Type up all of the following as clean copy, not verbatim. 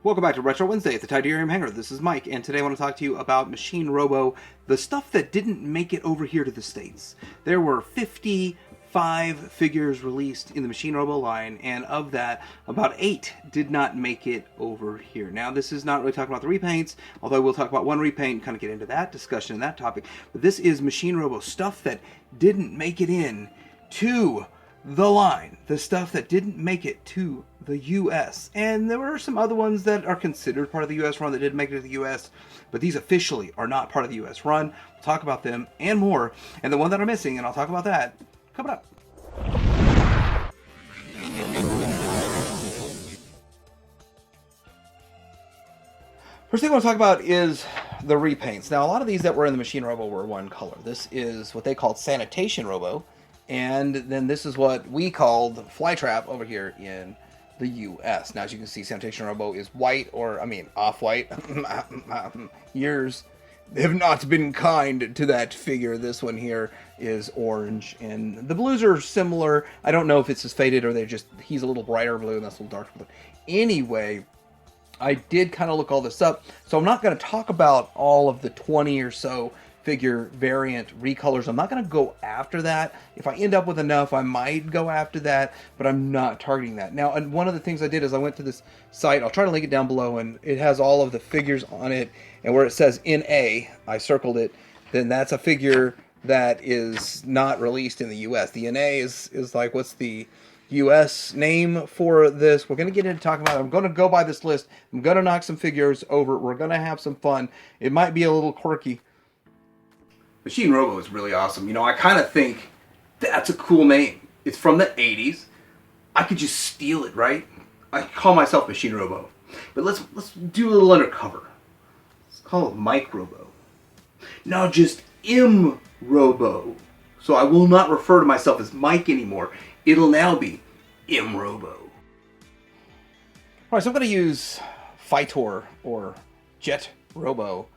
Welcome back to Retro Wednesday at the Tidarium Hangar. This is Mike, and today I want to talk to you about Machine Robo, the stuff that didn't make it over here to the States. There were 55 figures released in the Machine Robo line, and of that, about 8 did not make it over here. Now, this is not really talking about the repaints, although we'll talk about one repaint and kind of get into that discussion and that topic. But this is Machine Robo stuff that didn't make it in to the line, the stuff that didn't make it to the U.S. And there were some other ones that are considered part of the U.S. run that didn't make it to the U.S., but these officially are not part of the U.S. run. We'll talk about them and more. And the one that I'm missing, and I'll talk about that coming up. First thing I want to talk about is the repaints. Now, a lot of these that were in the Machine Robo were one color. This is what they called Sanitation Robo. And then this is what we called Flytrap over here in the U.S. Now, as you can see, Sanitation Robo is white, or, off-white. Years have not been kind to that figure. This one here is orange, and the blues are similar. I don't know if it's as faded or he's a little brighter blue and that's a little darker blue. Anyway, I did kind of look all this up, so I'm not going to talk about all of the 20 or so figure variant recolors. I'm not going to go after that. If I end up with enough, I might go after that, but I'm not targeting that. Now, and one of the things I did is I went to this site. I'll try to link it down below, and it has all of the figures on it, and where it says NA, I circled it, then that's a figure that is not released in the US. The NA is like, what's the US name for this? We're going to get into talking about it. I'm going to go by this list. I'm going to knock some figures over. We're going to have some fun. It might be a little quirky. Machine Robo is really awesome. You know, I kind of think that's a cool name. It's from the 80s. I could just steal it, right? I call myself Machine Robo. But let's do a little undercover. Let's call it Mike Robo. Now just M Robo. So I will not refer to myself as Mike anymore. It'll now be M Robo. Alright, so I'm going to use Fightor or Jet Robo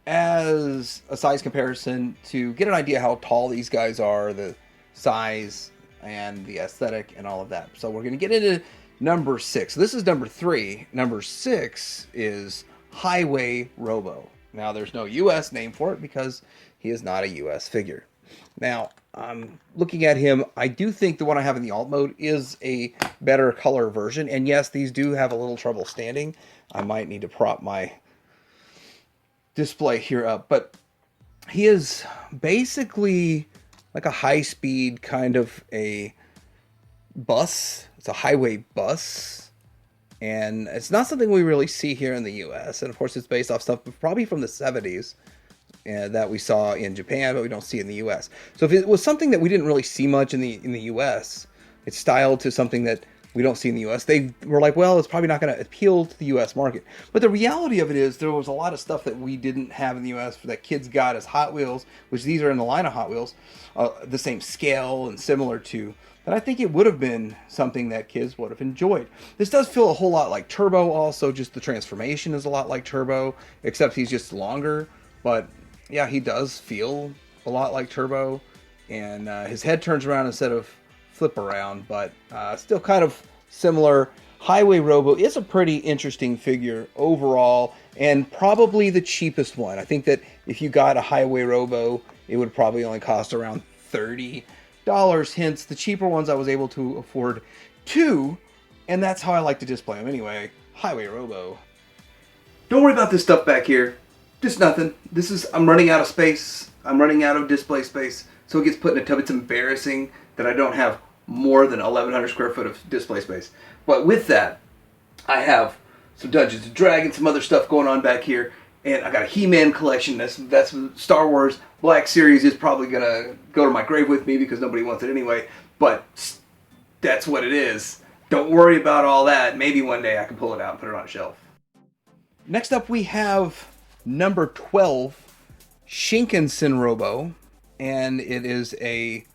as a size comparison to get an idea how tall these guys are, the size and the aesthetic and all of that. So we're going to get into number 6. This is number 3. Number 6 is Highway Robo. Now, there's no U.S. name for it because he is not a U.S. figure. Now, I'm looking at him. I do think the one I have in the alt mode is a better color version. And yes, these do have a little trouble standing. I might need to prop my display here up, but he is basically like a high-speed kind of a bus. It's a highway bus, and it's not something we really see here in the US. And of course, it's based off stuff probably from the 70s that we saw in Japan, but we don't see in the US. So if it was something that we didn't really see much in the US, it's styled to something that we don't see in the U.S. They were like, well, it's probably not going to appeal to the U.S. market. But the reality of it is there was a lot of stuff that we didn't have in the U.S. that kids got as Hot Wheels, which these are in the line of Hot Wheels, the same scale and similar to, that I think it would have been something that kids would have enjoyed. This does feel a whole lot like Turbo also, just the transformation is a lot like Turbo, except he's just longer. But yeah, he does feel a lot like Turbo, and his head turns around instead of flip around, but still kind of similar. Highway Robo is a pretty interesting figure overall, and probably the cheapest one. I think that if you got a Highway Robo, it would probably only cost around $30. Hence, the cheaper ones I was able to afford too, and that's how I like to display them anyway. Highway Robo. Don't worry about this stuff back here. Just nothing. I'm running out of space. I'm running out of display space, so it gets put in a tub. It's embarrassing that I don't have more than 1,100 square foot of display space. But with that, I have some Dungeons and Dragons, some other stuff going on back here, and I got a He-Man collection. That's Star Wars Black Series is probably gonna go to my grave with me because nobody wants it anyway. But that's what it is. Don't worry about all that. Maybe one day I can pull it out and put it on a shelf. Next up, we have number 12, Shinkansen Robo, and it is a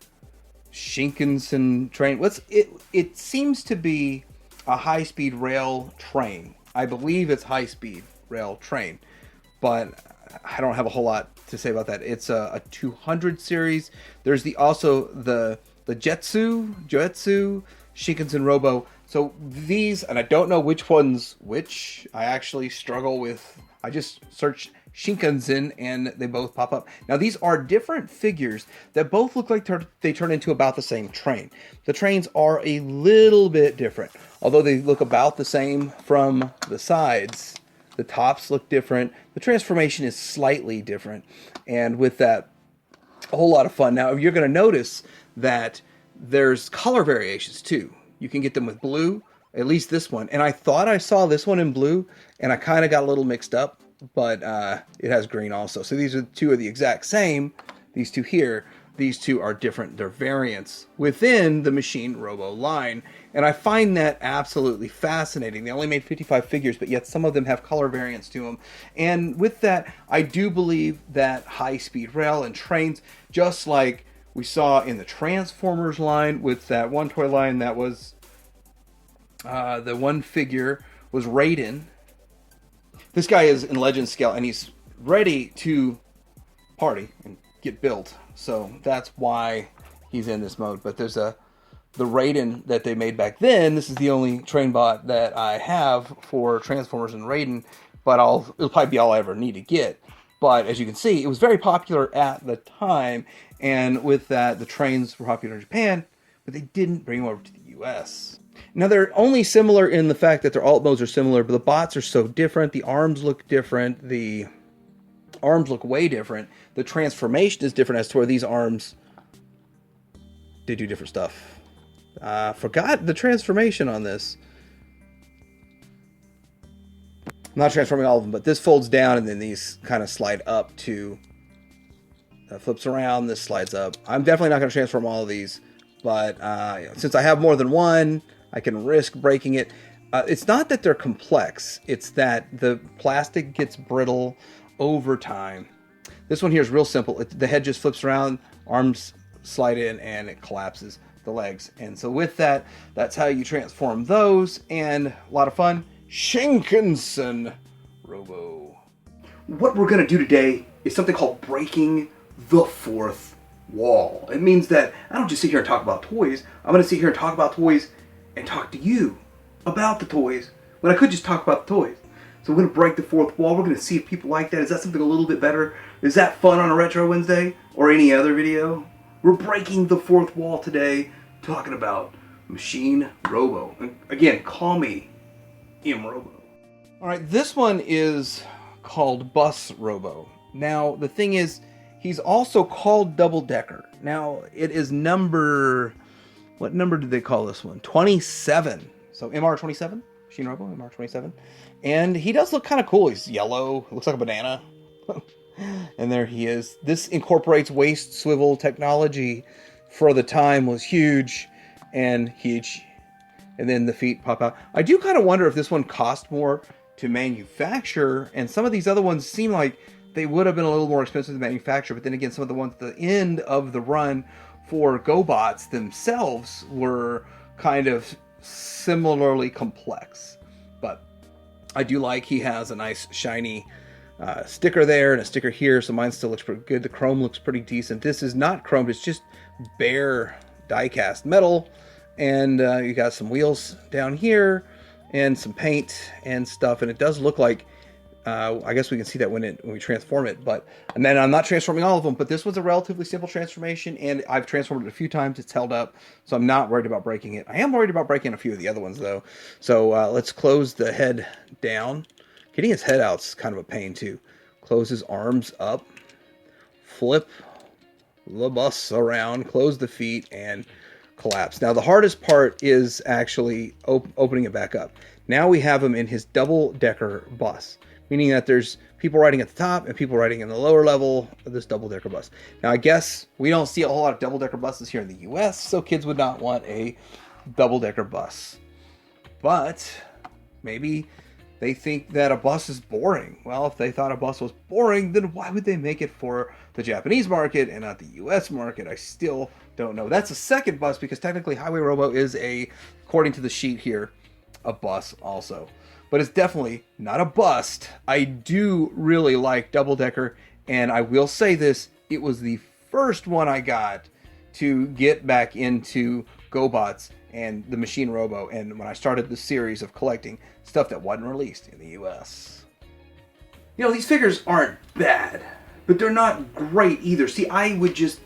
Shinkansen train. It seems to be a high-speed rail train. I believe it's high-speed rail train, but I don't have a whole lot to say about that. It's a 200 series. There's also the Jetsu Shinkansen Robo. So these, and I don't know which one's which. I actually struggle with, I just searched Shinkansen and they both pop up. Now these are different figures that both look like they turn into about the same train. The trains are a little bit different. Although they look about the same from the sides, the tops look different. The transformation is slightly different. And with that, a whole lot of fun. Now you're going to notice that there's color variations too. You can get them with blue, at least this one. And I thought I saw this one in blue, and I kind of got a little mixed up, but it has green also. So these are two of the exact same. These two here, these two are different. They're variants within the Machine Robo line. And I find that absolutely fascinating. They only made 55 figures, but yet some of them have color variants to them. And with that, I do believe that high-speed rail and trains, just like we saw in the Transformers line with that one toy line that was, the one figure was Raiden. This guy is in Legend scale and he's ready to party and get built. So that's why he's in this mode. But there's the Raiden that they made back then. This is the only train bot that I have for Transformers and Raiden, but it'll probably be all I ever need to get. But as you can see, it was very popular at the time, and with that, the trains were popular in Japan, but they didn't bring them over to the US. Now, they're only similar in the fact that their alt modes are similar, but the bots are so different. The arms look different. The arms look way different. The transformation is different as to where these arms, they do different stuff. Forgot the transformation on this. I'm not transforming all of them, but this folds down and then these kind of slide up to, that flips around, this slides up. I'm definitely not going to transform all of these, but since I have more than one, I can risk breaking it. It's not that they're complex, it's that the plastic gets brittle over time. This one here is real simple. The head just flips around, arms slide in, and it collapses the legs. And so with that, that's how you transform those, and a lot of fun. Shinkansen Robo. What we're going to do today is something called breaking the fourth wall. It means that I don't just sit here and talk about toys. I'm going to sit here and talk about toys and talk to you about the toys when I could just talk about the toys. So we're going to break the fourth wall. We're going to see if people like that. Is that something a little bit better? Is that fun on a Retro Wednesday or any other video? We're breaking the fourth wall today, talking about Machine Robo. And again, call me Robo. All right, this one is called Bus Robo. Now, the thing is, he's also called Double Decker. Now, it is number, what number did they call this one? 27. So MR27, Machine Robo, MR27. And he does look kind of cool. He's yellow, looks like a banana. And there he is. This incorporates waist swivel technology. For the time was huge and huge. And then the feet pop out. I do kind of wonder if this one cost more to manufacture, and some of these other ones seem like they would have been a little more expensive to manufacture, but then again, some of the ones at the end of the run for GoBots themselves were kind of similarly complex. But I do like he has a nice shiny sticker there and a sticker here, so mine still looks pretty good. The chrome looks pretty decent. This is not chromed, it's just bare die-cast metal. And you got some wheels down here and some paint and stuff. And it does look like, I guess we can see that when we transform it. And then I'm not transforming all of them, but this was a relatively simple transformation. And I've transformed it a few times. It's held up. So I'm not worried about breaking it. I am worried about breaking a few of the other ones, though. So let's close the head down. Getting his head out is kind of a pain, too. Close his arms up. Flip the bus around. Close the feet and collapse. Now the hardest part is actually opening it back up. Now we have him in his double-decker bus, meaning that there's people riding at the top and people riding in the lower level of this double-decker bus. Now I guess we don't see a whole lot of double-decker buses here in the US, so kids would not want a double-decker bus. But maybe they think that a bus is boring. Well, if they thought a bus was boring, then why would they make it for the Japanese market and not the US market? I still don't know. That's a second bus because technically Highway Robo is according to the sheet here, a bus also. But it's definitely not a bust. I do really like Double Decker, and I will say this, it was the first one I got to get back into GoBots and the Machine Robo, and when I started the series of collecting stuff that wasn't released in the US. You know, these figures aren't bad, but they're not great either. See, I would just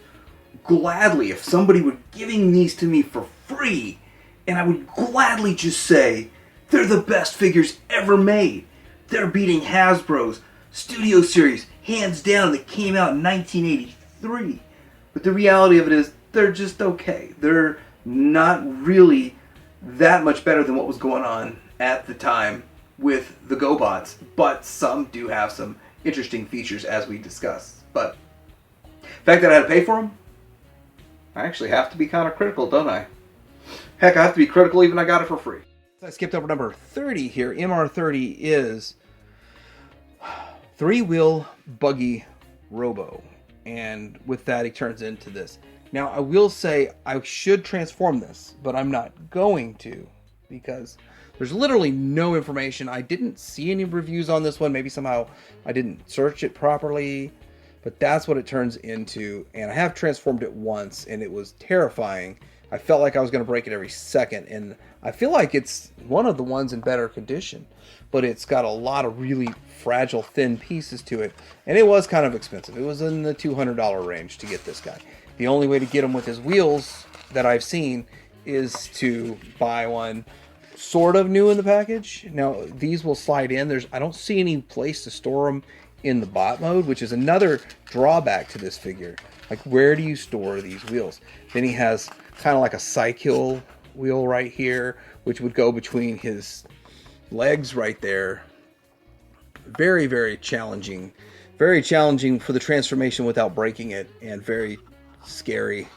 gladly, if somebody were giving these to me for free, and I would gladly just say, they're the best figures ever made. They're beating Hasbro's Studio Series, hands down, that came out in 1983. But the reality of it is, they're just okay. They're not really that much better than what was going on at the time with the GoBots, but some do have some interesting features as we discussed. But the fact that I had to pay for them, I actually have to be kind of critical, don't I? Heck, I have to be critical even I got it for free. I skipped over number 30 here. MR30 is 3-wheel buggy Robo, and with that he turns into this. Now, I will say I should transform this, but I'm not going to because there's literally no information. I didn't see any reviews on this one. Maybe somehow I didn't search it properly, but that's what it turns into. And I have transformed it once, and it was terrifying. I felt like I was going to break it every second, and I feel like it's one of the ones in better condition, but it's got a lot of really fragile, thin pieces to it, and it was kind of expensive. It was in the $200 range to get this guy. The only way to get him with his wheels that I've seen is to buy one sort of new in the package. Now, these will slide in. I don't see any place to store them in the bot mode, which is another drawback to this figure. Like, where do you store these wheels? Then he has kind of like a cycle wheel right here, which would go between his legs right there. Very, very challenging. Very challenging for the transformation without breaking it, and very scary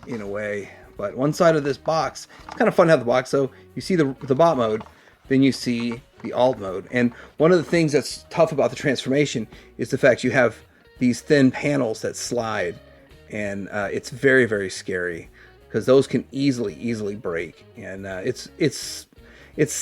in a way. But one side of this box, it's kind of fun to have the box. So you see the bot mode, then you see the alt mode. And one of the things that's tough about the transformation is the fact you have these thin panels that slide, and it's very, very scary because those can easily break. And it's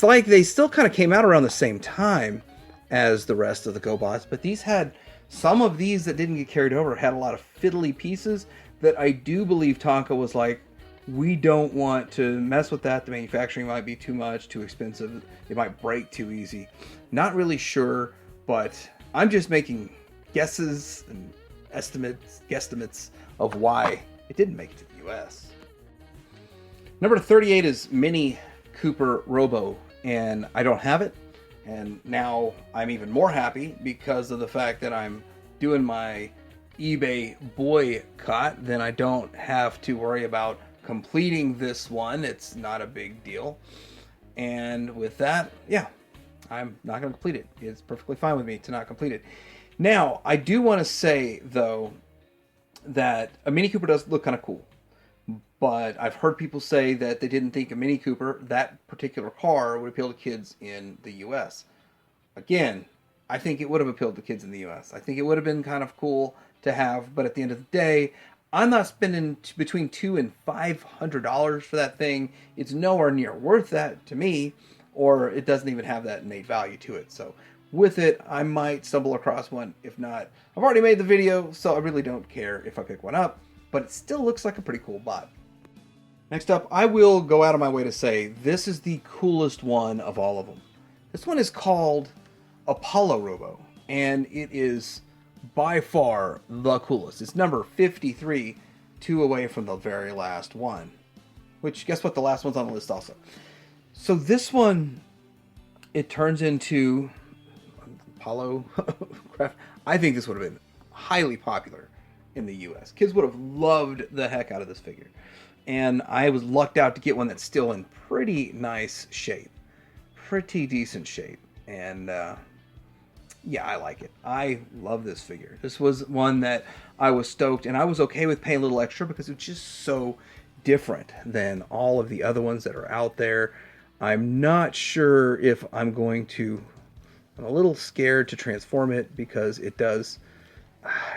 like they still kind of came out around the same time as the rest of the GoBots, but these had some of these that didn't get carried over, had a lot of fiddly pieces that I do believe Tonka was like, we don't want to mess with that. The manufacturing might be too much, too expensive. It might break too easy. Not really sure, but I'm just making guesses and guesstimates of why it didn't make it to the US. Number 38 is Mini Cooper Robo, and I don't have it. And now I'm even more happy because of the fact that I'm doing my eBay boycott. Then I don't have to worry about completing this one. It's not a big deal. And with that, yeah, I'm not going to complete it. It's perfectly fine with me to not complete it. Now, I do want to say, though, that a Mini Cooper does look kind of cool. But I've heard people say that they didn't think a Mini Cooper, that particular car, would appeal to kids in the US. Again, I think it would have appealed to kids in the US. I think it would have been kind of cool to have, but at the end of the day, I'm not spending between $200 and $500 for that thing. It's nowhere near worth that to me, or it doesn't even have that innate value to it. So with it, I might stumble across one. If not, I've already made the video, so I really don't care if I pick one up, but it still looks like a pretty cool bot. Next up, I will go out of my way to say this is the coolest one of all of them. This one is called Apollo Robo, and it is by far the coolest. It's number 53, 2 away from the very last one. Which, guess what? The last one's on the list also. So this one, it turns into Apollo craft. I think this would have been highly popular in the US. Kids would have loved the heck out of this figure. And I was lucked out to get one that's still in pretty nice shape. Pretty decent shape. And yeah, I like it. I love this figure. This was one that I was stoked, and I was okay with paying a little extra because it's just so different than all of the other ones that are out there. I'm not sure if I'm going to... I'm a little scared to transform it because it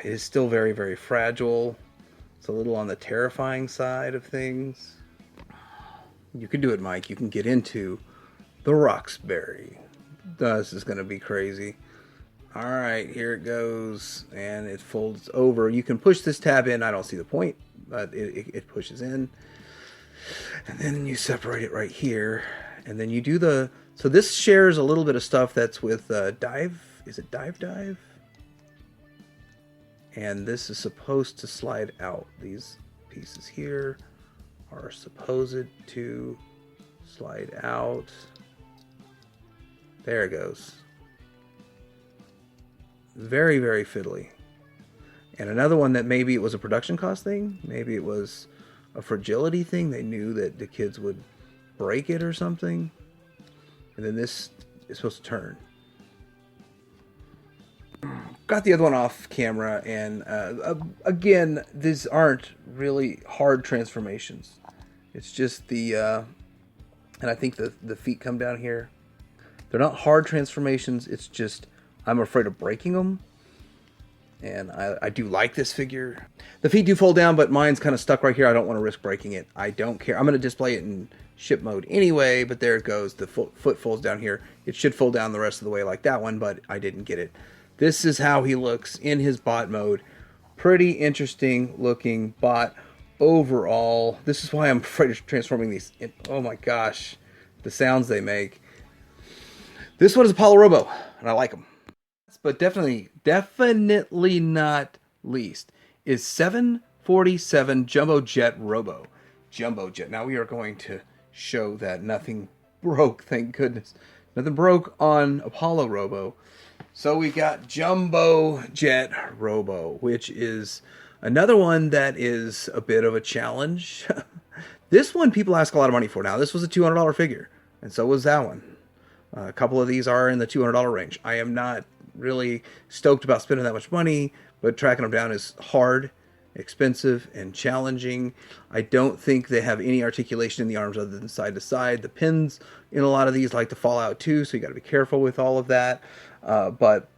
is still very, very fragile. It's a little on the terrifying side of things. You can do it, Mike. You can get into the Roxbury. This is going to be crazy. All right, here it goes, and it folds over. You can push this tab in. I don't see the point, but it pushes in. And then you separate it right here. And then you do the... So this shares a little bit of stuff that's with Dive. Is it Dive? And this is supposed to slide out. These pieces here are supposed to slide out. There it goes. Very, very fiddly. And another one that maybe it was a production cost thing. Maybe it was a fragility thing. They knew that the kids would break it or something. And then this is supposed to turn. Got the other one off camera, and again, these aren't really hard transformations. It's just the, and I think the feet come down here. They're not hard transformations. It's just I'm afraid of breaking them. And I do like this figure. The feet do fold down, but mine's kind of stuck right here. I don't want to risk breaking it. I don't care. I'm going to display it in ship mode anyway, but there it goes. The foot folds down here. It should fold down the rest of the way like that one, but I didn't get it. This is how he looks in his bot mode. Pretty interesting looking bot overall. This is why I'm afraid of transforming these. Oh my gosh, the sounds they make. This one is Apollo Robo, and I like them. But definitely not least is 747 Jumbo Jet Robo. Jumbo Jet. Now we are going to show that nothing broke, thank goodness. Nothing broke on Apollo Robo. So we got Jumbo Jet Robo, which is another one that is a bit of a challenge. This one people ask a lot of money for. Now, this was a $200 figure, and so was that one. A couple of these are in the $200 range. I am not really stoked about spending that much money, but tracking them down is hard, expensive, and challenging. I don't think they have any articulation in the arms other than side to side. The pins in a lot of these like to fall out too, so you got to be careful with all of that. But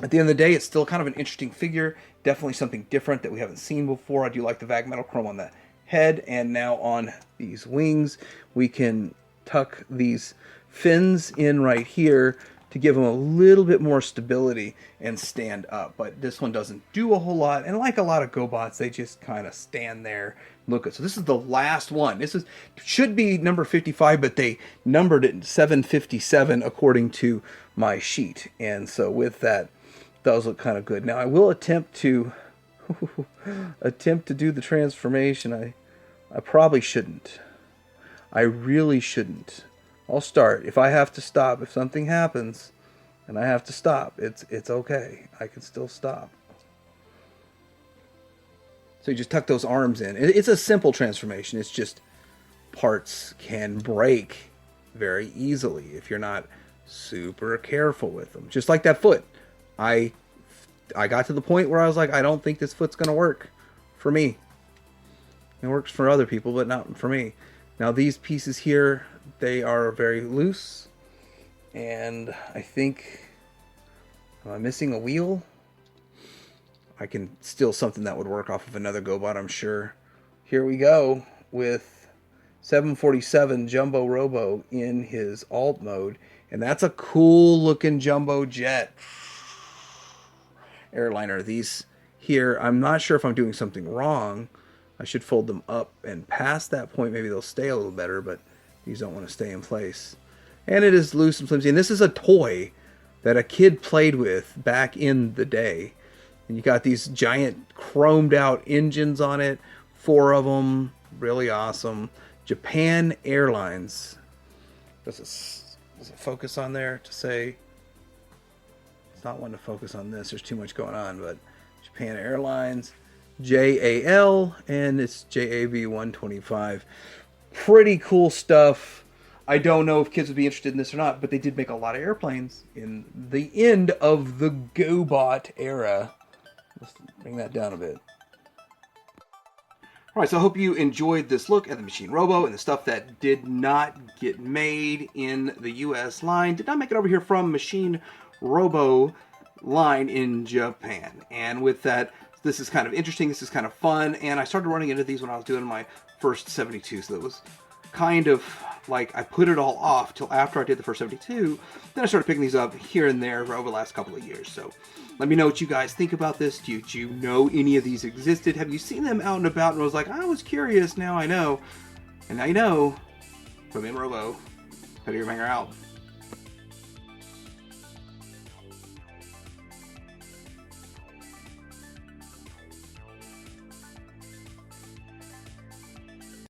at the end of the day, it's still kind of an interesting figure. Definitely something different that we haven't seen before. I do like the VAG metal chrome on the head, and now on these wings, we can tuck these fins in right here to give them a little bit more stability and stand up. But this one doesn't do a whole lot, and like a lot of GoBots, they just kind of stand there, look at. So this is the last one. This should be number 55, but they numbered it 757 according to my sheet. And so with that, those look kind of good. Now I will attempt to do the transformation. I probably shouldn't. I really shouldn't. I'll start. If I have to stop, if something happens and I have to stop, it's okay. I can still stop. So you just tuck those arms in. It's a simple transformation. It's just parts can break very easily if you're not super careful with them. Just like that foot. I got to the point where I was like, I don't think this foot's going to work for me. It works for other people, but not for me. Now these pieces here, they are very loose, and I think, am I missing a wheel? I can steal something that would work off of another GoBot, I'm sure. Here we go with 747 Jumbo Robo in his alt mode, and that's a cool looking Jumbo Jet airliner. These here, I'm not sure if I'm doing something wrong. I should fold them up, and past that point maybe they'll stay a little better, but these don't want to stay in place. And it is loose and flimsy, and this is a toy that a kid played with back in the day. And you got these giant chromed out engines on it, 4 of them, really awesome. Japan Airlines. Does it focus on there to say? It's not one to focus on this, there's too much going on, but Japan Airlines, JAL, and it's JAB 125. Pretty cool stuff. I don't know if kids would be interested in this or not, but they did make a lot of airplanes in the end of the GoBot era. Let's bring that down a bit. Alright, so I hope you enjoyed this look at the Machine Robo and the stuff that did not get made in the US line. Did not make it over here from Machine Robo line in Japan. And with that, this is kind of interesting, this is kind of fun, and I started running into these when I was doing my first 72, so that was kind of like I put it all off till after I did the first 72. Then I started picking these up here and there over the last couple of years. So let me know what you guys think about this. Do you know any of these existed? Have you seen them out and about and was like, I was curious, now I know? And now you know, from me and Robo, Petty Your Banger out.